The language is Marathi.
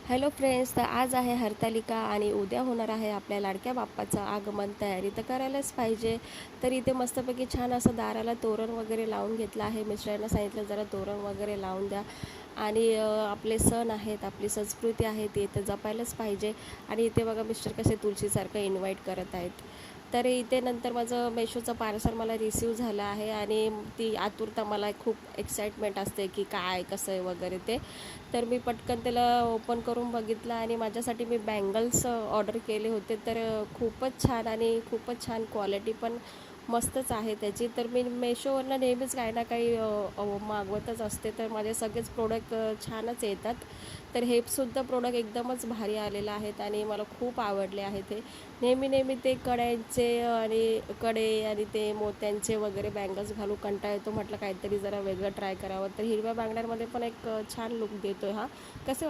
हॅलो फ्रेंड्स, तर आज आहे हरतालिका आणि उद्या होणार आहे आपल्या लाडक्या बाप्पाचं आगमन. तयारी तर करायलाच पाहिजे. तर इथे मस्तपैकी छान असं दाराला तोरण वगैरे लावून घेतलं आहे. मिस्टरांना सांगितलं जरा तोरण वगैरे लावून द्या. आणि आपले सण आहेत, आपली संस्कृती आहे ती तर जपायलाच पाहिजे. आणि इथे बघा मिस्टर कसे तुळशीसारखं इन्व्हाइट करत आहेत. तर इथे नंतर माझं मेशोचं पार्सल मला रिसीव झालं आहे आणि ती आतुरता, मला खूप एक्साइटमेंट असते की काय कसं आहे वगैरे ते. तर मी पटकन त्याला ओपन करून बघितलं आणि माझ्यासाठी मी बँगल्स ऑर्डर केले होते. तर खूपच छान आणि खूपच छान क्वालिटी पण मस्तच आहे त्याची. तर मी मेशोवरनं नेहमीच काही ना काही मागवतच असते. तर माझे सगळेच प्रोडक्ट छानच येतात. तर हे सुद्धा प्रोडक्ट एकदमच भारी आलेलं आहेत आणि मला खूप आवडले आहे ते. नेहमी ते कड्यांचे आणि कडे आणि ते मोत्यांचे वगैरे बँगल्स घालू कंटाळा येतो. म्हटलं काहीतरी जरा वेगळं ट्राय करावं. तर हिरव्या बांगड्यांमध्ये पण एक छान लुक देतो हा. कसे